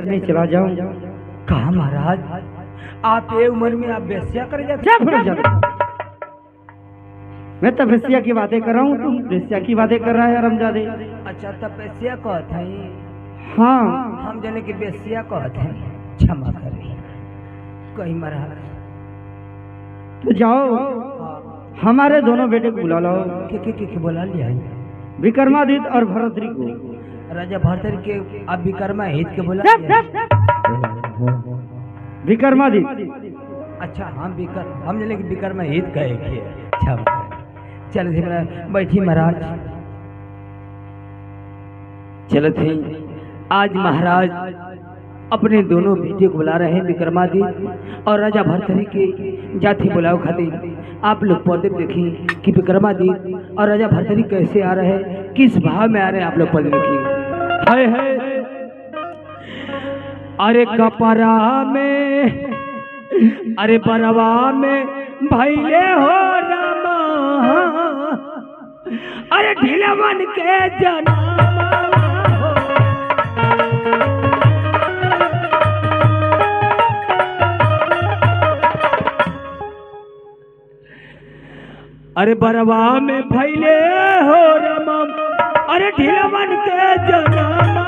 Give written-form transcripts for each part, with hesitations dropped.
करने चला जाऊं। कहा महाराज, आप ये उम्र में आप बेस्या कर जाते? क्या फर्क जाता? मैं तो बेस्या की बातें कर रहा हूँ, तुम बेस्या की बातें कर रहा है रमजादे। अच्छा तब बेस्या कहत है? हाँ हम जाने की बेस्या कहत है, क्षमा करें। कहीं महाराज तो जाओ, हमारे दोनों बेटे को बुला लाओ। के बोला लिया विक्रमादित्य और भरतरी को। राजा भरतरी के अब विक्रमादित्य के बोला विक्रमादित्य। अच्छा हम जाने की विक्रमादित्य कहे कि अच्छा चलो थे बैठी महाराज। चलो थे आज महाराज अपने दोनों बेटे को बुला रहे हैं, विक्रमादित्य और राजा भरतरी के जाति बुलाओ खातिर। आप लोग पौधे देखें कि विक्रमादित्य और राजा भरतरी कैसे आ रहे हैं, किस भाव में आ रहे हैं। आप लोग पौधे देखिए। हाय हाय, अरे कपरा में, अरे बरवा में भैले हो रामा, अरे ढीलवन के जना। अरे बरवा में भैले हो रमम, अरे ढीलवन के जनमा।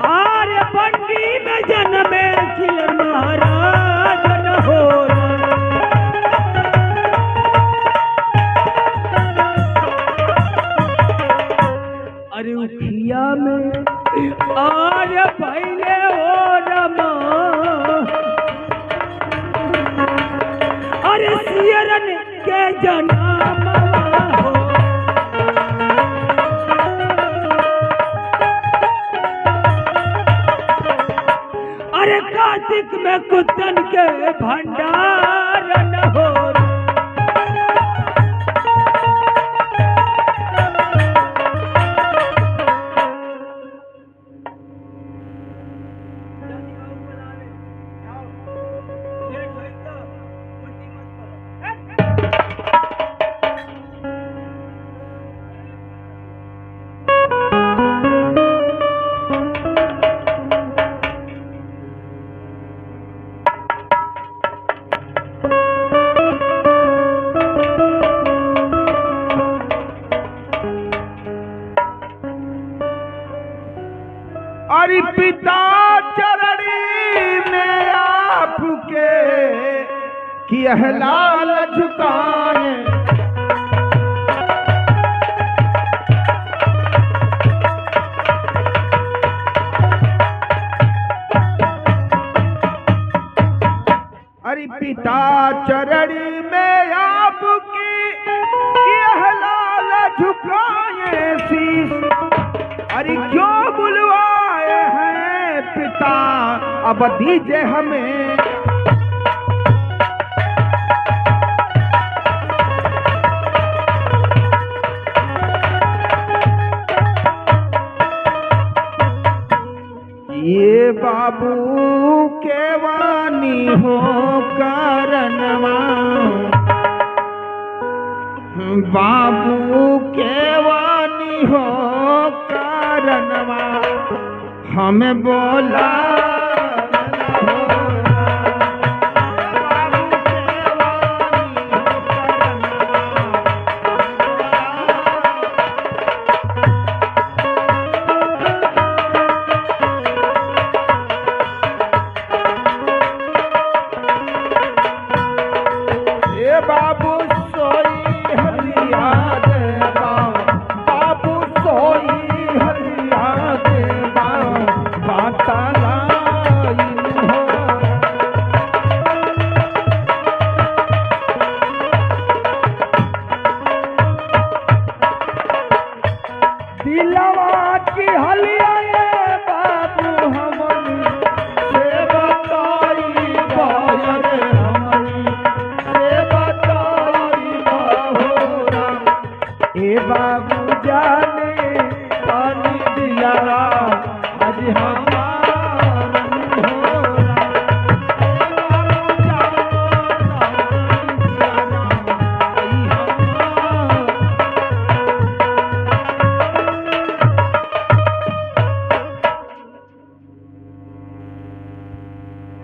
अरे बंडी में जन्मे खिलर महाराज न हो। अरे उखिया में आज पहले हो रमा, अरे सियरन के जनाम हो। अरे कार्तिक में कुतन के भंडार न हो। अरे पिता चरणी में आपके कि लाल झुकाए। अरे पिता चरणी में आपकी कि लाल झुकाए शीश। अरे क्यों बुलवाए हैं पिता, अब दीजिए हमें। ये बाबू के वाणी हो करनवा, बाबू के वाणी हो करनवा, हमें बोला बाबू सोई हरिया देवा, बाबू सोई हरिया देवा, बाता लाइन हो। दिलवा की हलिया ये बाबू हमनी से बताई बायर हमनी से बताई बाहोरा। ए बाबू जाने पानी दिया आज हमारा होरा। ए बाबू जाने पानी दिया आज हमारा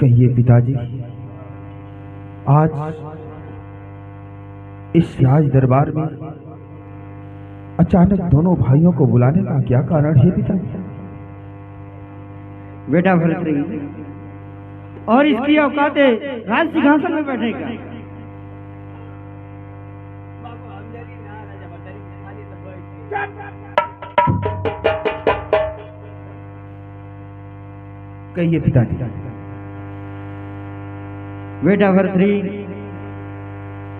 कहिए पिताजी, आज इस राज दरबार में अचानक दोनों भाइयों को बुलाने का क्या कारण है पिताजी? बेटा भरतरी, और इसकी औकाते राज सिंहासन में बैठेगा। कहिए पिताजी। बेटा भरतरी,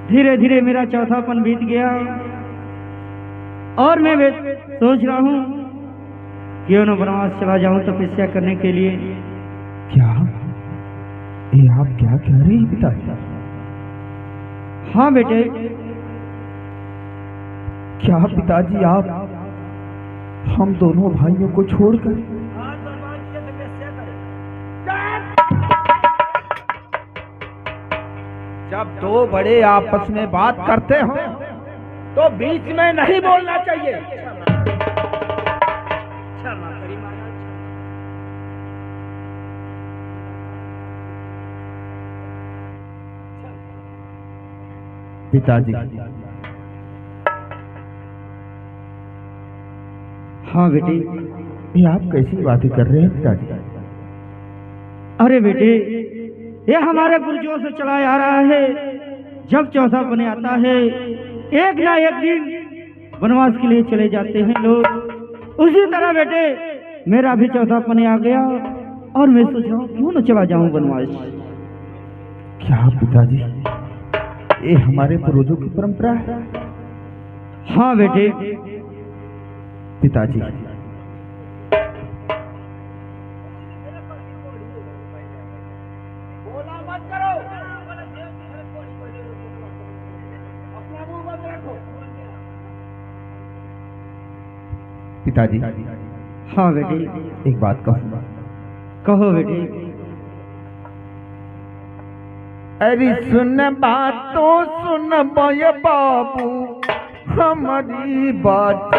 धीरे धीरे मेरा चौथापन बीत गया और मैं सोच रहा हूँ क्यों न वनवास चला जाऊं तपस्या करने के लिए। क्या ये आप क्या कह रहे हैं पिताजी? हाँ बेटे। क्या पिताजी आप हम दोनों भाइयों को छोड़कर? जब दो बड़े आपस में बात करते हो तो बीच में नहीं बोलना चाहिए। पिताजी, हाँ बेटे। ये आप कैसी बातें कर रहे हैं पिताजी? अरे बेटे, ये हमारे पुरजों से चला आ रहा है। जब चौथा बने आता है, एक ना एक दिन वनवास के लिए चले जाते हैं लोग। उसी तरह बेटे मेरा भी चौथा पने आ गया और मैं सोच रहा हूँ क्यों न चला जाऊं वनवास। क्या पिताजी, ये हमारे पूर्वजों की परंपरा है? हाँ बेटे। पिताजी, पिताजी। हाँ बेटे। एक बात कहूँ? कहो बेटे। अरे सुन बात तो सुन बोए बाबू हमारी बात।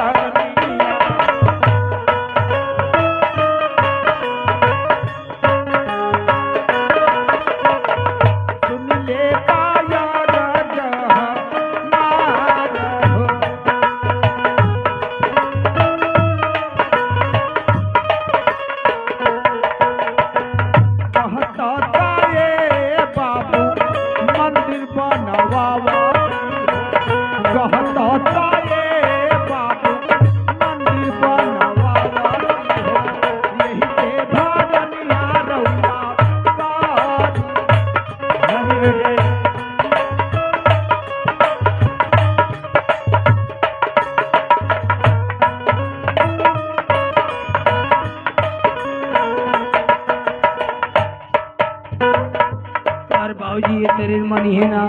बाबूजी ये तेरे मनी है ना,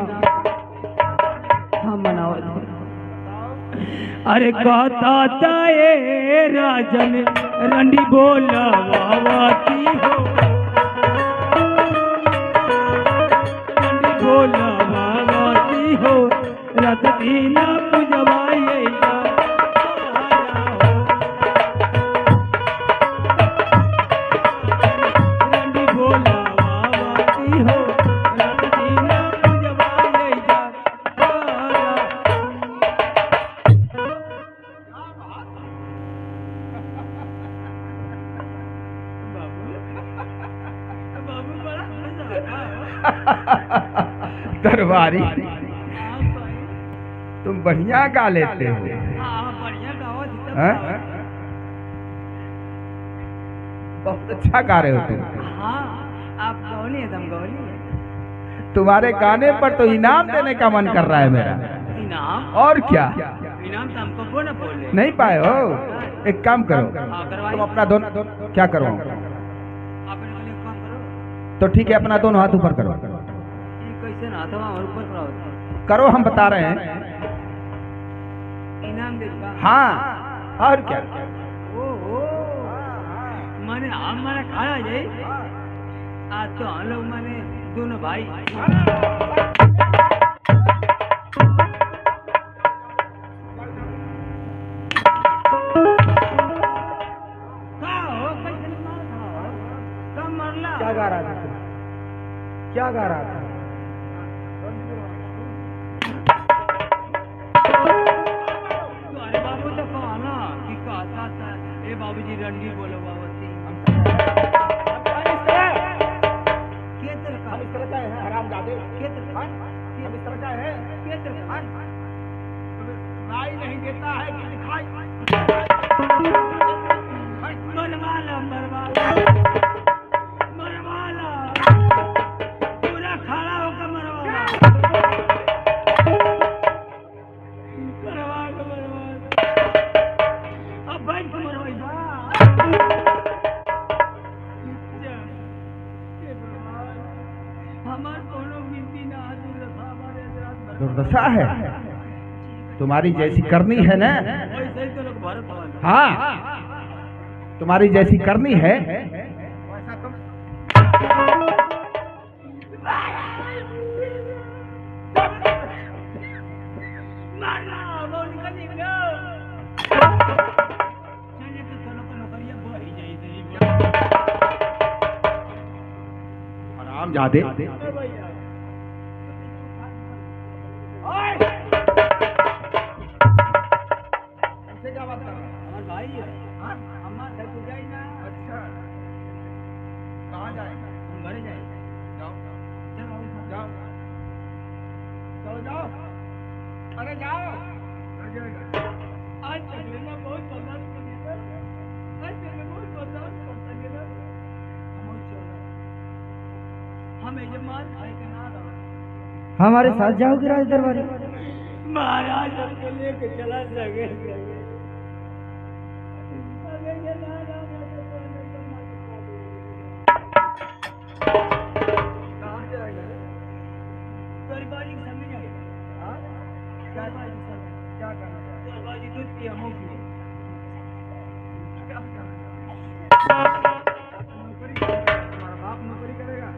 हम मनाओ। अरे कहता था ये राजन रंडी बोलावाती हो, रंडी बोलावाती हो, रत दीना पुजवाए रंडी बोलावाती हो। दरबारी, तुम बढ़िया गा लेते हो। हाँ? बहुत अच्छा गा रहे हो तुम। हाँ, आप गौली है, तुम गौली है। तुम्हारे गाने पर तो इनाम देने का मन कर रहा है मेरा। इनाम? और क्या? इनाम तो हमको बोल बोले। नहीं पाए हो? एक काम करो, तुम अपना दोनों क्या करो? तो ठीक है, अपना दोनों हाथ ऊपर करो। कैसे ना था ऊपर करो, हम बता रहे हैं। इनाम देगा? हाँ, और क्या? ओहो, माने हम माने खाया जाए। आज तो हम लोग माने दोनों भाई। क्या गा रहा था? क्या गा रहा था? अरे बाबू तो कहना कि कहता था ए बाबूजी रंडी बोलो बाबूजी के तरह का हम इस तरह का है हरामजादे। के तरह का हम इस तरह का है। के तरह का सुनाई नहीं देता है कि दिखाई। मरवा लो पूरा खड़ा होकर मरवा लो अब बैठ के मरवाई हमार कोनो गिनती ना हमारे दुर्दशा है तुम्हारी जैसी करनी है ना। वैसे ही तो लोग भारत वाले हाँ तुम्हारी जैसी करनी है। वैसा तुम मारना वो निकलेगा चलिए तो चलो को नौकरियां बढ़ी जाएगी हरामजादे हमसे क्या बात कर रहा है? हमार भाई है हाँ? हमार घर को जाए ना अच्छा कहाँ जाएगा? हम घर जाए जाओ चलो जाओ चलो जाओ। अरे जाओ। घर जाएगा। आज तक लेना बहुत बर्दाश्त कर लिया आज तक मैं बहुत बर्दाश्त करता गया हम चलो हम यजमान भाई के ना रहो हमारे साथ जाओगे राज दरबारी? महाराज हमको लेके चला सके कहाँ जाएगा? गरीबाजी की समझ आई हाँ? गरीबाजी समझ क्या करना है? गरीबाजी दूध पिया मुँह में क्या करना है? नौकरी करेगा। तुम्हारा बाप नौकरी करेगा।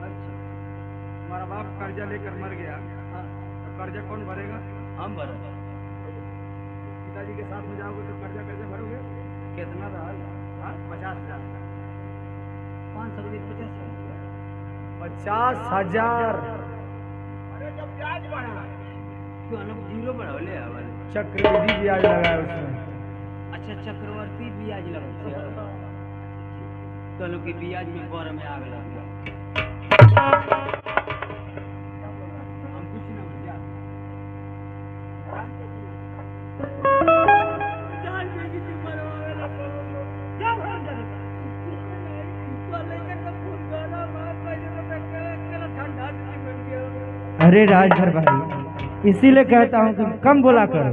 अच्छा तुम्हारा बाप कर्जा लेकर मर गया तो कर्जा कौन भरेगा? हम भरो पिताजी के साथ में जाओगे तो कर्जा कर्जा भरोगे? कितना रहा हाँ 50,000। 50,000 अरे जब ब्याज बढ़ा क्यों लोग जीरो बढ़ाओ ले आवल चक्रवृद्धि ब्याज लगाया उसमें। अच्छा चक्रवर्ती ब्याज लगा चलो कि ब्याज में गौर में आग लग गया हम कुछ ना हो जा जान के कि तुम मरवावे ना जा भाग जा तो लेकर तो खून गाना मार पहले तो तेरा ठंडा नहीं बन गया अरे राज दरबारी इसीलिए कहता हूँ कि कम बोला करो।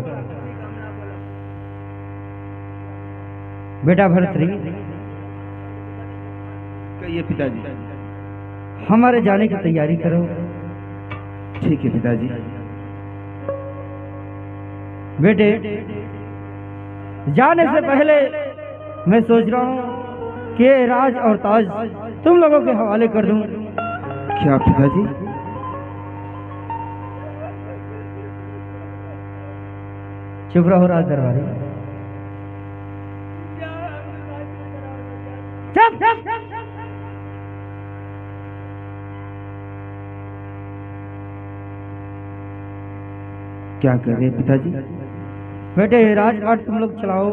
बेटा भरतरी कहिए पिताजी। हमारे जाने की तैयारी करो। ठीक है पिताजी। बेटे जाने से पहले मैं सोच रहा हूँ कि ये राज और ताज तुम लोगों के हवाले कर दूं। क्या पिताजी? चुप रहो राज दरबारी। चुप चुप क्या कर रहे हैं पिताजी? बेटे राजपाट तुम लोग चलाओ।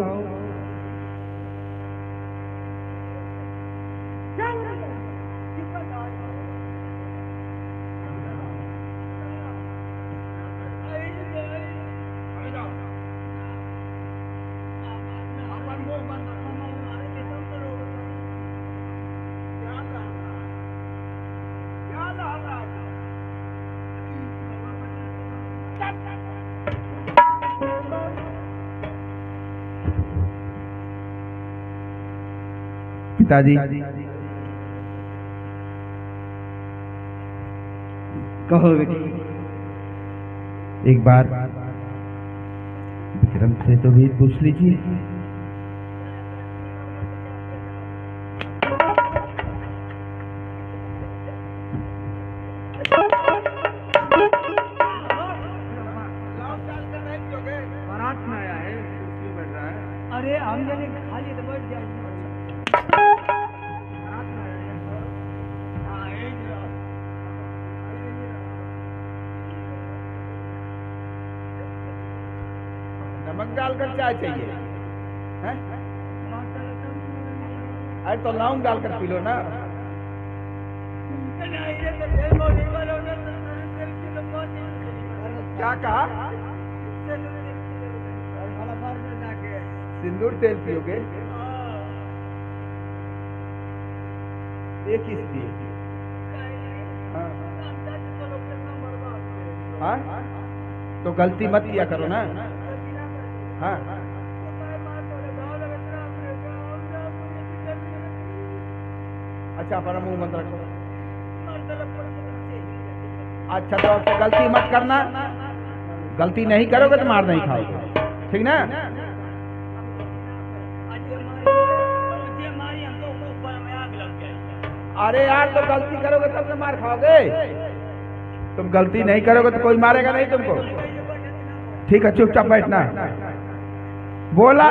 पिताजी कहो बेटे। एक बार विक्रम से तो भी पूछ लीजिए। बारात में आया है कुर्सी बैठ रहा है। अरे हम जने खाली तो बैठ जाए बारात में आया है। हाँ, एक नमक डालकर चाय चाहिए हैं? अरे तो लौंग डालकर पी लो ना। क्या कहा? सिंदूर तेल पियोगे? ये किस लिए? हाँ? तो गलती मत किया करो ना। हाँ अच्छा, अपना मुंह बंद रखो। अच्छा तो अब से गलती मत करना, गलती नहीं करोगे तो मार नहीं खाओगे, ठीक ना? अरे यार तो गलती करोगे तब तो मार खाओगे, तुम गलती नहीं करोगे तो कोई मारेगा नहीं तुमको। ठीक है चुपचाप बैठना। बोला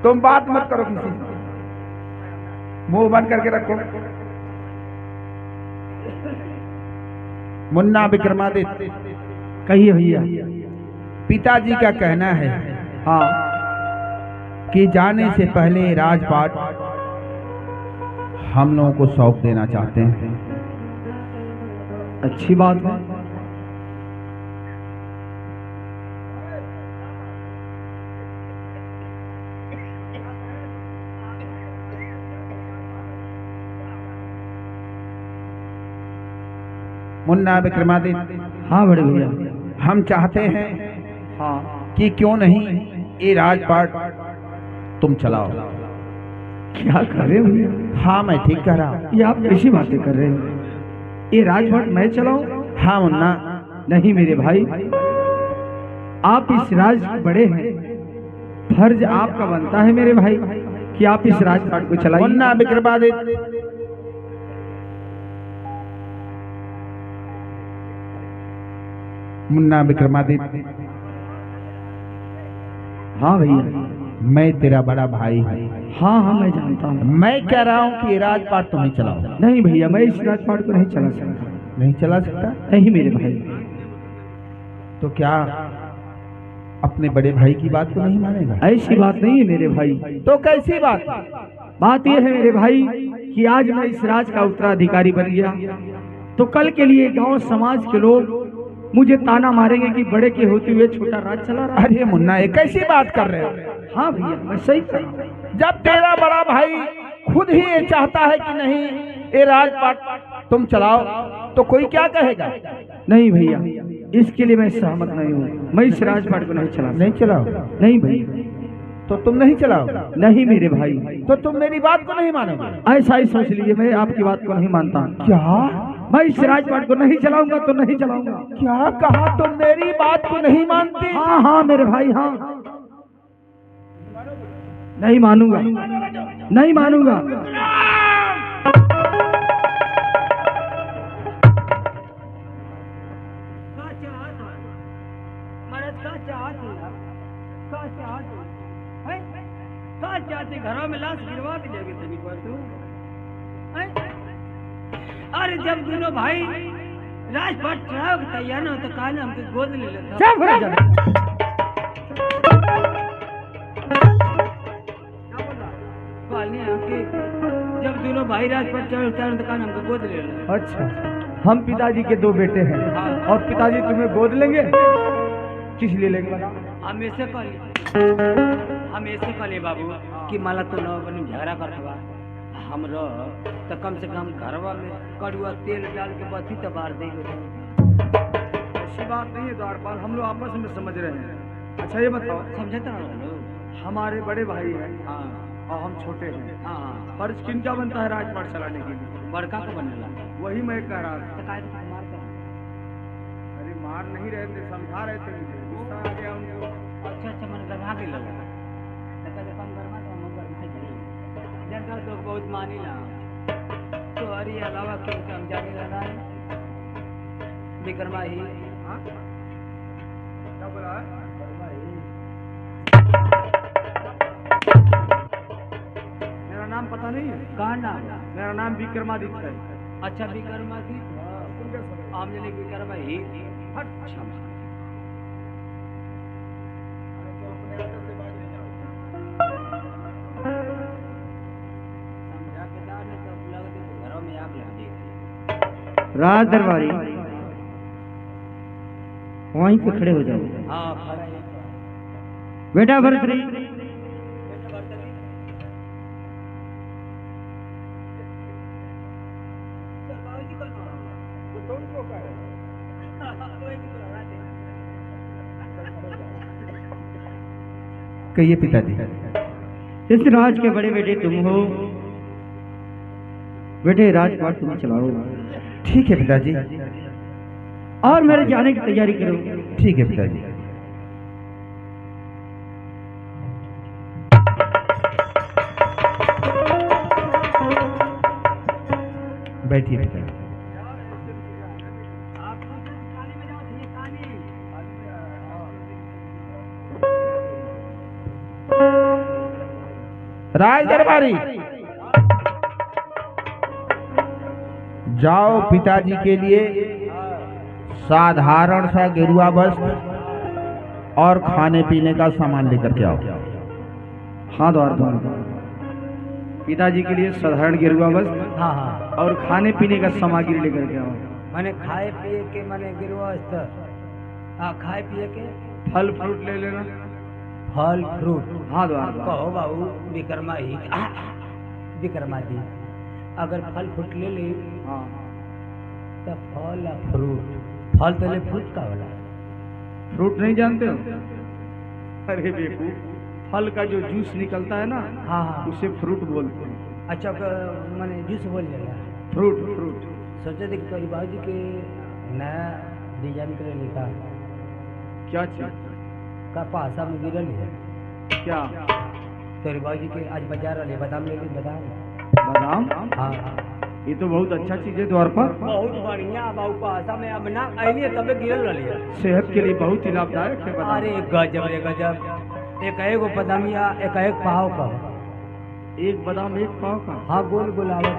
तुम बात मत करो किसी से, मुंह बंद करके रखो। मुन्ना विक्रमादित्य, कहिए भैया। पिताजी का कहना है हाँ कि जाने से पहले राजपाट हम लोगों को सौंप देना चाहते हैं। अच्छी बात है। मुन्ना विक्रमादित्य, हाँ बड़े भैया। हम चाहते हैं हाँ कि क्यों नहीं ये राजपाट तुम चलाओ। क्या कर रहे हो भैया? हाँ मैं ठीक कह रहा हूँ। ये आप कैसी बातें कर रहे हो? ये राजभट मैं चलाऊं? हाँ मुन्ना। नहीं मेरे भाई, आप इस राज के बड़े हैं, फर्ज आपका बनता है मेरे भाई कि आप इस राजपाट को चलाइए। मुन्ना विक्रमादित्य, मुन्ना विक्रमादित्य, हाँ भैया। मैं तेरा बड़ा भाई हूँ। हाँ हाँ मैं जानता हूँ। मैं कह रहा हूँ कि ये राजपाट तुम ही चलाओ। नहीं भैया, मैं इस राजपाट को नहीं चला सकता। नहीं चला सकता? नहीं मेरे भाई। तो क्या अपने बड़े भाई की बात को नहीं मानेगा? ऐसी बात नहीं है मेरे भाई। तो कैसी बात? बात यह है मेरे भाई कि आज मैं इस राज का उत्तराधिकारी बन गया तो कल के लिए गांव समाज के लोग मुझे ताना मारेंगे कि बड़े के होते हुए छोटा राज चला रहा है। अरे मुन्ना ये कैसी बात कर रहे हो? हाँ भैया मैं सही कर रहा हूं। जब तेरा बड़ा भाई खुद ही ये चाहता है कि नहीं ये राजपाट तुम चलाओ तो कोई क्या कहेगा? नहीं भैया, इसके लिए मैं सहमत नहीं हूँ। मैं इस राजपाट को नहीं चला। नहीं चलाओ? नहीं भैया। तो तुम नहीं चलाओ? नहीं मेरे भाई। तो तुम मेरी बात को नहीं मानोगे? ऐसा ही सोच लीजिए, मैं आपकी बात को नहीं मानता। क्या? मैं इस राजपाट को नहीं चलाऊंगा तो नहीं चलाऊंगा। क्या कहा? तुम मेरी बात को नहीं मानते? हाँ हाँ मेरे भाई, हाँ नहीं मानूंगा, नहीं मानूंगा। घरों में लाश गिरवा के जाएगी तनी पर तू। अरे जब दोनों भाई राजपाट चढ़ाओ के तैयार ना हो तो कान हमको गोद ले लेता। जब दोनों भाई राजपाट चढ़ उतार तो कान हमको गोद ले लेता। अच्छा, हम पिताजी के दो बेटे हैं। हाँ। और पिताजी तुम्हें गोद लेंगे? किस लिए लेंगे बता? हम ऐसे कहले बाबू कि माला तो न बनी झगड़ा करवा हमरो तो कम से कम घरवा में कड़ुआ तेल डाल के बत्ती तो बार देंगे। ऐसी बात नहीं है द्वारपाल, हम लोग आपस में समझ रहे हैं। अच्छा ये बताओ, समझते ना लोग? हमारे बड़े भाई हैं हाँ और हम छोटे हैं, हाँ। फर्ज किनका बनता है राजपाट चलाने के लिए? बड़का को बनेला वही मैं कह रहा था। तो काहे तो मार कर। अरे मार नहीं रहे थे, समझा रहे थे, मुझे गुस्सा आ गया उनको। अच्छा मन गरमा के लगा कम गरमा तो हम गरमा ही जनता तो बहुत मानी ना। तो अरे अलावा क्योंकि हम जाने लगा है विक्रमा ही। हाँ क्या बोला है? मेरा नाम पता नहीं है? कहाँ नाम? मेरा नाम विक्रमादित्य है। अच्छा विक्रमादित्य। आम जले विक्रमा ही फट क्षमा समझा के दाने तो लगती तो घरों में आग लगी। राज दरबारी वहीं पे खड़े हो जाओ। हाँ खड़ा है। बेटा भरतरी कहिए पिताजी। इस राज के बड़े बेटे तुम हो। बेटे राजपाट तुम चलाओ। ठीक है पिताजी। और मेरे जाने की तैयारी करो। ठीक है पिताजी। बैठिए पिताजी। राज दरबारी जाओ पिताजी के लिए साधारण सा गेरुआ वस्त्र और खाने पीने का सामान लेकर के आओ। हाँ द्वारपाल, पिताजी के लिए साधारण गेरुआ वस्त्र हाँ हाँ और खाने पीने का सामग्री लेकर के आओ। मैंने खाए पिए के मैंने गिरवा स्तर हाँ खाए पिए के फल फ्रूट ले लेना। फल फ्रूट। हाँ द्वारपाल। कहो बाबू विक्रमा ही विक्रमा जी अगर फल फ्रूट ले ली हाँ तो फल या फ्रूट फल तो ले फ्रूट का होला। फ्रूट नहीं जानते हो? अरे बेवकूफ, फल का जो जूस निकलता है ना हाँ हाँ उसे फ्रूट बोलते हैं। अच्छा मैंने जूस बोल लेगा फ्रूट फ्रूट। सोचे थे कि बाबू के नया डिजाइन कर लिखा क्या चीज? का पासा में गिरल है क्या? तेरे बाबू के आज बाजार वाले बादाम ले ली बादाम। बादाम? हाँ ये तो बहुत अच्छा चीज है द्वारपाल। बहुत बढ़िया बाबू पासा में अब ना आइए तब गिरल रही है। सेहत के लिए बहुत ही लाभदायक है बादाम। अरे गजब रे गजब। एक बादामिया एक पाव का एक बादाम एक पाव का? हाँ गोल गोल आवत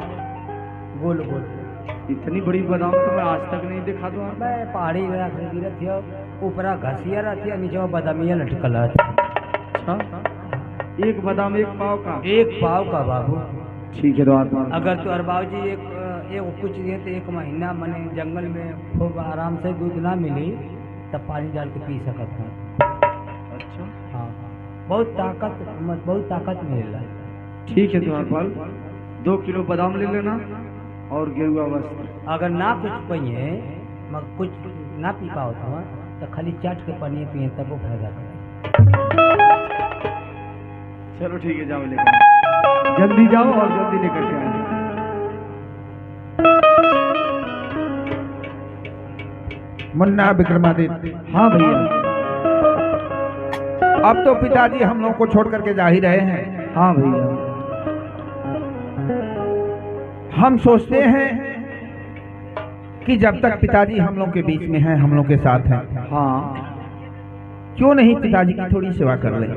गोल गोल। इतनी बड़ी बादाम तो मैं आज तक नहीं देखा द्वारपाल। मैं पहाड़ी इलाके से गिरत थी ऊपरा घसिया रहती है नीचे बादामिया लटकल रहती। अच्छा, एक बादाम एक पाव का? एक पाव का बाबू। ठीक है द्वारपाल। अगर तो अरबाव जी एक कुछ दिए तो एक महीना मैंने जंगल में खूब आराम से दूध ना मिली तब पानी डाल के पी सकत हूँ। अच्छा हाँ बहुत ताकत मिलेला। ठीक है द्वारपाल, 2 किलो बादाम ले लेना और गेरुआ वस्त्र। अगर ना कुछ पिए मगर कुछ ना पी पाओ तो खाली चाट के पानी पिए तब वो फायदा करे। चलो ठीक है, जाओ लेकर जल्दी जाओ और जल्दी लेकर के आए। मुन्ना विक्रमादित्य। हाँ भैया। अब तो पिताजी हम लोग को छोड़ करके जा ही रहे हैं। हाँ भैया। हम सोचते हैं कि जब तक पिताजी हम लोग के बीच में हैं, हम लोग के साथ हैं, हाँ क्यों नहीं पिताजी की थोड़ी सेवा कर लें।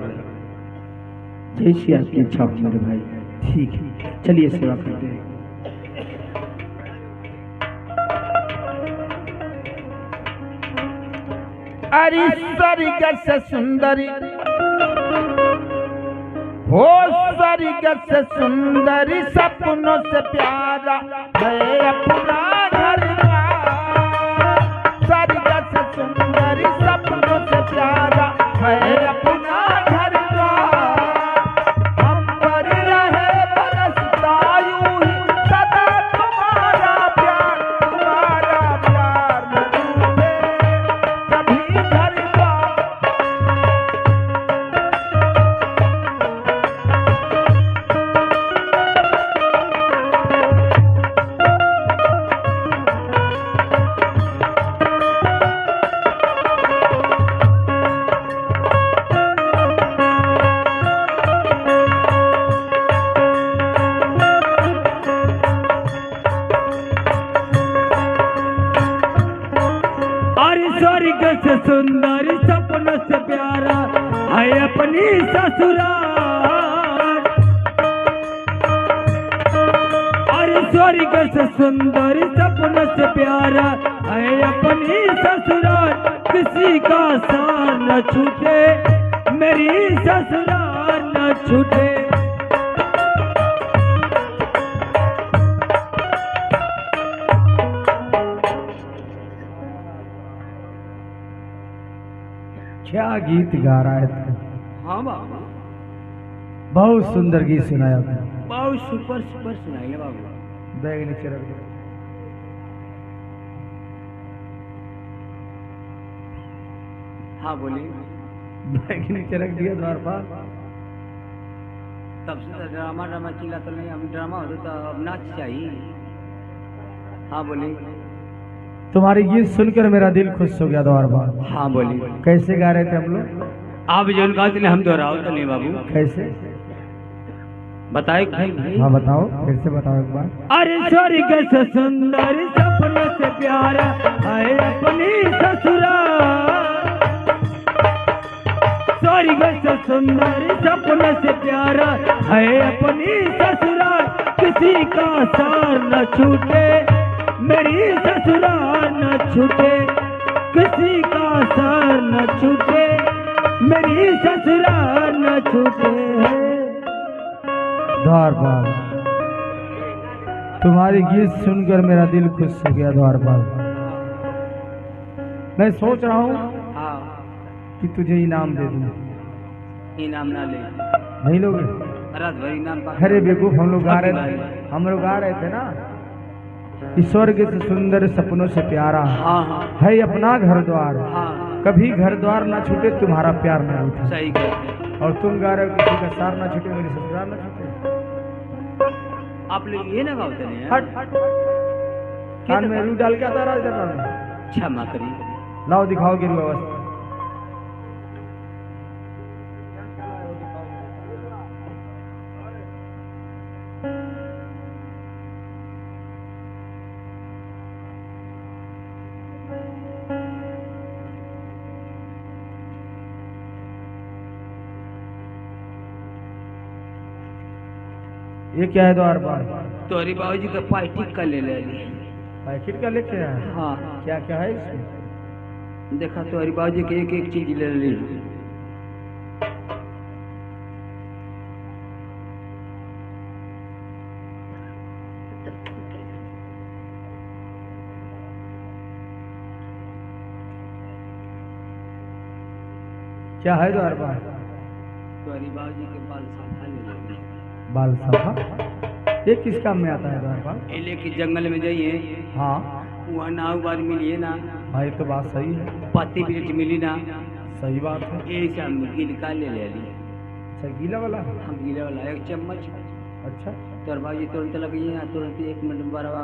जैसी आपकी इच्छा हो मेरे भाई। ठीक है, चलिए सेवा करते हैं। अरे स्वर्ग से सुंदरी हो स्वर्ग से सुंदरी सपनों से प्यारा है अपना घर द्वार। स्वर्ग से सुंदरी सपनों से प्यारा है अपना घर द्वार। हम पर रहे बरसता यूं ही सदा तुम्हारा प्यार न टूटे कभी घर द्वार। अरे स्वर्ग से सुंदर सपनों से प्यारा है अपनी ससुराल। अरे स्वर्ग से सुंदर सपन से प्यारा है अपनी ससुराल, किसी का सार न छूटे, मेरी ससुराल न छूटे। क्या गीत गा रहा है तू? हाँ बाबू, बहुत सुंदर गीत सुनाया था। बहुत सुपर सुपर सुनाइए बाबू। बैग नीचे रख दो। हाँ बोलिए। बैग नीचे रख दिया द्वार पर। तब से ड्रामा ड्रामा चिल्ला तो नहीं, हम ड्रामा होते तो अब नाच चाहिए। हाँ बोलिए। तुम्हारी गीत सुनकर मेरा दिल खुश हो गया द्वार पर। हाँ बोलिए। कैसे गा रहे थे हम लोग? आप जो गाते हैं हम दोहराओ तो नहीं बाबू, कैसे? बताए भाई। हाँ बताओ, फिर से बताओ एक बार। अरे स्वर्ग से सुंदर सपन से प्यारा है अपनी ससुराल, स्वर्ग से सुंदर सपन से प्यारा है अपनी ससुराल, किसी का सार न छूटे, मेरी ससुराल न छूटे, किसी का सार न छूटे, मेरी ससुराल न छूटे। द्वारपाल, तुम्हारी गीत सुनकर मेरा दिल खुश हो गया द्वारपाल। मैं सोच रहा हूँ हाँ, कि तुझे इनाम दे दूँ। इनाम ना ले, नहीं लोगे? रात भर इनाम पा। अरे बेवकूफ, हम लोग गा रहे थे ना, स्वर्ग से सुंदर सपनों से प्यारा हाँ हाँ है अपना घर द्वार, हाँ, कभी घर द्वार ना छूटे, तुम्हारा प्यार ना उठे। सही कहते। और तुम गा रहे हो किसी का सार ना छूटे, मेरी ससुराल ना छूटे। आप लोग ये ना गाते नहीं हैं? हट, कान में रू डाल के आता रहा इधर में। क्षमा करिए। लाओ दिखाओ गिरुआ अवस्था। ये क्या है द्वारपाल? तो हरी बाबू जी का पाइटिक का ले ले लिए। पैकेट का लेके आया? हाँ, क्या क्या है इसमें? देखा तो हरी बाबू जी की एक एक चीज ले ली। क्या है द्वारपाल? तो हरी बाबू जी के बाल साफा ले ले। बाल साफा? ये किस काम में आता है द्वारपाल? ये लेके जंगल में जाइए, हाँ वहाँ नाव बार मिलिए ना, हाँ, ये तो बात सही है। पत्ती बिरच मिली ना, सही बात है। एक शाम गिल का ले ले ली। अच्छा, गीला वाला? हम गीला वाला एक चम्मच। अच्छा, तो हरी बाबू जी तुरंत लगी, तुरंत 1 मिनट 12